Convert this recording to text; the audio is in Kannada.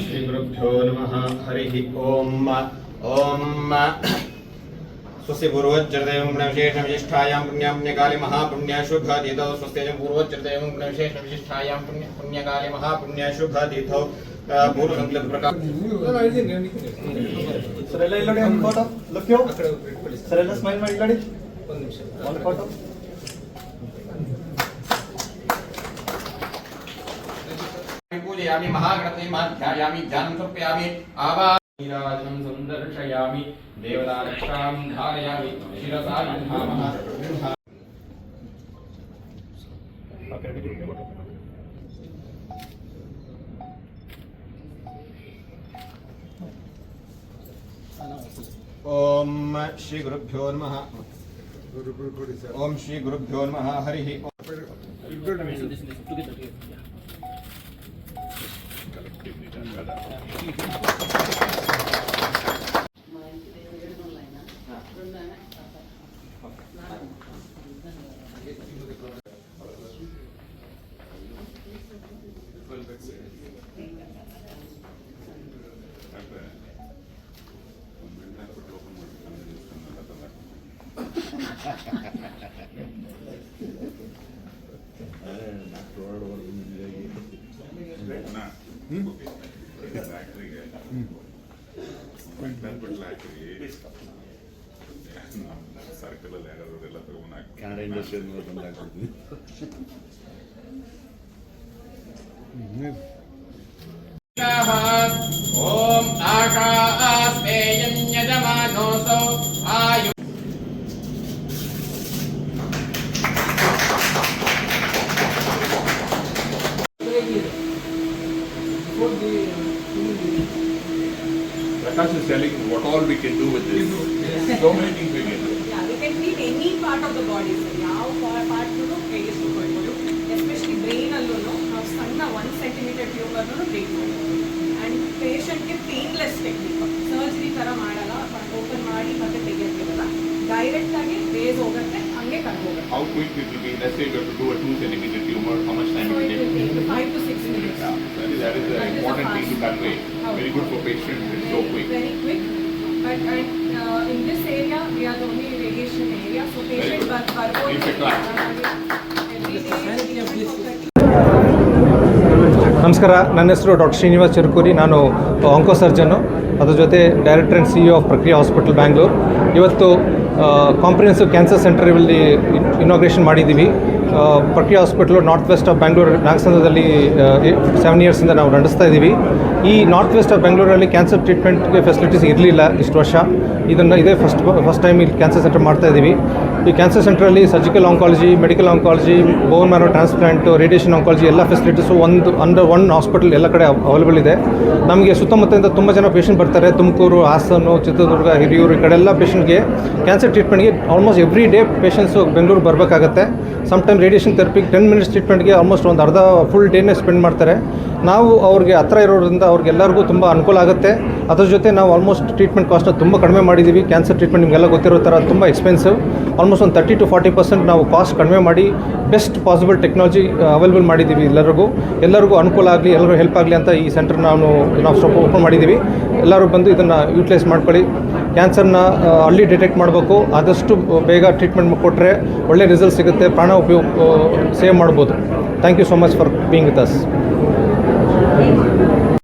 श्रीगुरुभ्यो नमः हरिः ओम ओम स्वस्ति पूर्वोच्चरदेवं गुणविशेषविशिष्टायां पुण्यकाले महापुण्यशुभतिथौ स्वस्ति पूर्वोच्चरदेवं गुणविशेषविशिष्टायां पुण्यकाले महापुण्यशुभतिथौ पूर्वसंकल्प प्रकार सर ಎಲ್ಲ ಇಲ್ಲಡಿ ಒಂದು ಫೋಟೋ ಲುಕ್ಯೋ ಸರ್ ಎಲ್ಲ ಸ್ಮೈಲ್ ಮಾಡಿ ಇಲ್ಲಡಿ ಒಂದು ನಿಮಿಷ ಒಂದು ಫೋಟೋ पूजयामि महागणपतिं ध्यायामि ध्यानं समर्पयामि आवाहनं संदर्शयामि देवतारक्षां धारयामि शिरसा गृह्णामः ओम श्री गुरुभ्यो नमः ओम श्री गुरुभ्यो नमः हरिः ಕನ್ನಡ ಇಂಡಸ್ಟ್ರಿ ಬಂದಾಗ್ಬಿಡ್ತೀವಿ. ಓಂ ಆಕಾಶೇಯಂ ಯಜಮಾನೋಸೌ ಆಯು Prakash is telling what all we can do with this. So many things we can do. Yeah, we can treat any part of the body. ಯಾವ part ಕೈಗೆ ತಗೊಳ್ಬೋದು, ಎಸ್ಪೆಷಲಿ ಬ್ರೈನ್ ಅಲ್ಲೂ ನಾವು ಸಣ್ಣ 1 ಸೆಂಟಿಮೀಟರ್ ಟ್ಯೂಮರ್ನು ಟ್ರೀಟ್ ಮಾಡ್ಬೋದು. ಆ್ಯಂಡ್ ಪೇಷಂಟ್ಗೆ ಪೇನ್ಲೆಸ್ ಟೆಕ್ನಿಕ್, ಸರ್ಜರಿ ಥರ ಮಾಡಲ್ಲ, ಓಪನ್ ಮಾಡಿ ಮತ್ತೆ ತೆಗೆಯೋಕ್ಕಿರಲ್ಲ, ಡೈರೆಕ್ಟಾಗಿ ರೇಸ್ ಹೋಗುತ್ತೆ, ಹಂಗೆ ಕರ್ಕೋಗುತ್ತೆ. How quick it will be? Let's say you have to do a 2 centimeter tumor. How much time So it it will will take? take 5 to 6 minutes. Yeah, that is the important thing to convey. Very good for patients. It's so quick. Very quick. But in this area, we are the only radiation area, so patients are ನಮಸ್ಕಾರ, ನನ್ನ ಹೆಸರು ಡಾಕ್ಟರ್ ಶ್ರೀನಿವಾಸ್ ಚಿರುಕೂರಿ. ನಾನು ಆಂಕೋ ಸರ್ಜನ್ನು, ಅದ್ರ ಜೊತೆ director and CEO of Prakriya hospital Bangalore. ಇವತ್ತು ಕಾಂಪ್ರಿಹೆನ್ಸಿವ್ ಕ್ಯಾನ್ಸರ್ ಸೆಂಟರ್ ಇಲ್ಲಿ ಇನಾಗ್ರೇಷನ್ ಮಾಡಿದ್ದೀವಿ. Prakriya hospital north west of Bangalore ನಾಗಸಂದ್ರದಲ್ಲಿ 7 ಇಯರ್ಸಿಂದ ನಾವು ನಡೆಸ್ತಾ ಇದ್ದೀವಿ. ಈ ನಾರ್ತ್ ವೆಸ್ಟ್ ಆಫ್ ಬೆಂಗಳೂರಲ್ಲಿ ಕ್ಯಾನ್ಸರ್ ಟ್ರೀಟ್ಮೆಂಟ್ಗೆ ಫೆಸಿಲಿಟೀಸ್ ಇರಲಿಲ್ಲ ಇಷ್ಟು ವರ್ಷ. ಇದೇ ಫಸ್ಟ್ ಟೈಮ್ ಇಲ್ಲಿ ಕ್ಯಾನ್ಸರ್ ಸೆಂಟರ್ ಮಾಡ್ತಾ ಇದ್ದೀವಿ. ಈ ಕ್ಯಾನ್ಸರ್ ಸೆಂಟ್ರಲ್ಲಿ surgical oncology, medical oncology, bone marrow transplant, radiation oncology ಎಲ್ಲ ಫೆಸಿಲಿಟೀಸು ಅಂಡರ್ ಒನ್ ಹಾಸ್ಪಿಟಲ್ ಎಲ್ಲ ಕಡೆ ಅವೈಲೇಬಲ್ ಇದೆ. ನಮಗೆ ಸುತ್ತಮುತ್ತಲಿಂದ ತುಂಬ ಜನ ಪೇಷಂಟ್ ಬರ್ತಾರೆ. ತುಮಕೂರು, ಹಾಸನ, ಚಿತ್ರದುರ್ಗ, ಹಿರಿಯೂರು ಈ ಕಡೆ ಎಲ್ಲ ಪೇಷಂಟ್ಗೆ ಕ್ಯಾನ್ಸರ್ ಟ್ರೀಟ್ಮೆಂಟ್ಗೆ almost every day patients Bengaluru ಬರಬೇಕಾಗತ್ತೆ. ಸಮ್ ಟೈಮ್ ರೇಡಿಯೇಷನ್ ಥೆರಪಿಗೆ 10 ಮಿನಿಟ್ಸ್ ಟ್ರೀಟ್ಮೆಂಟ್ಗೆ ಆಲ್ಮೋಸ್ಟ್ ಒಂದು ಅರ್ಧ ಫುಲ್ ಡೇನೇ ಸ್ಪೆಂಡ್ ಮಾಡ್ತಾರೆ. ನಾವು ಅವ್ರಿಗೆ ಹತ್ರ ಇರೋದ್ರಿಂದ ಅವ್ರಿಗೆಲ್ಲರಿಗೂ ತುಂಬ ಅನುಕೂಲ ಆಗುತ್ತೆ. ಅದ್ರ ಜೊತೆ ನಾವು ಆಲ್ಮೋಸ್ಟ್ ಟ್ರೀಟ್ಮೆಂಟ್ ಕಾಸ್ಟ್ನ ತುಂಬ ಕಡಿಮೆ ಮಾಡಿದ್ದೀವಿ. ಕ್ಯಾನ್ಸರ್ ಟ್ರೀಟ್ಮೆಂಟ್ ನಿಮಗೆಲ್ಲ ಗೊತ್ತಿರೋ ಥರ ತುಂಬ ಎಕ್ಸ್ಪೆನ್ಸಿವ್. ಆಲ್ಮೋಸ್ಟ್ ಒಂದು 30 to 40% ನಾವು ಕಾಸ್ಟ್ ಕಡಿಮೆ ಮಾಡಿ ಬೆಸ್ಟ್ ಪಾಸಿಬಲ್ ಟೆಕ್ನಾಲಜಿ ಅವೈಲೇಬಲ್ ಮಾಡಿದ್ದೀವಿ. ಎಲ್ಲರಿಗೂ ಅನುಕೂಲ ಆಗಲಿ, ಎಲ್ಲರಿಗೂ ಹೆಲ್ಪ್ ಆಗಲಿ ಅಂತ ಈ ಸೆಂಟರ್ ನಾವು ಸ್ವಲ್ಪ ಓಪನ್ ಮಾಡಿದ್ದೀವಿ. ಎಲ್ಲರೂ ಬಂದು ಇದನ್ನು ಯೂಟಿಲೈಸ್ ಮಾಡ್ಕೊಳ್ಳಿ. ಕ್ಯಾನ್ಸರ್ನ ಅರ್ಲಿ ಡಿಟೆಕ್ಟ್ ಮಾಡಬೇಕು. ಆದಷ್ಟು ಬೇಗ ಟ್ರೀಟ್ಮೆಂಟ್ ಕೊಟ್ಟರೆ ಒಳ್ಳೆ ರಿಸಲ್ಟ್ ಸಿಗುತ್ತೆ, ಪ್ರಾಣ ಸೇವ್ ಮಾಡ್ಬೋದು. Thank you so much for being with us.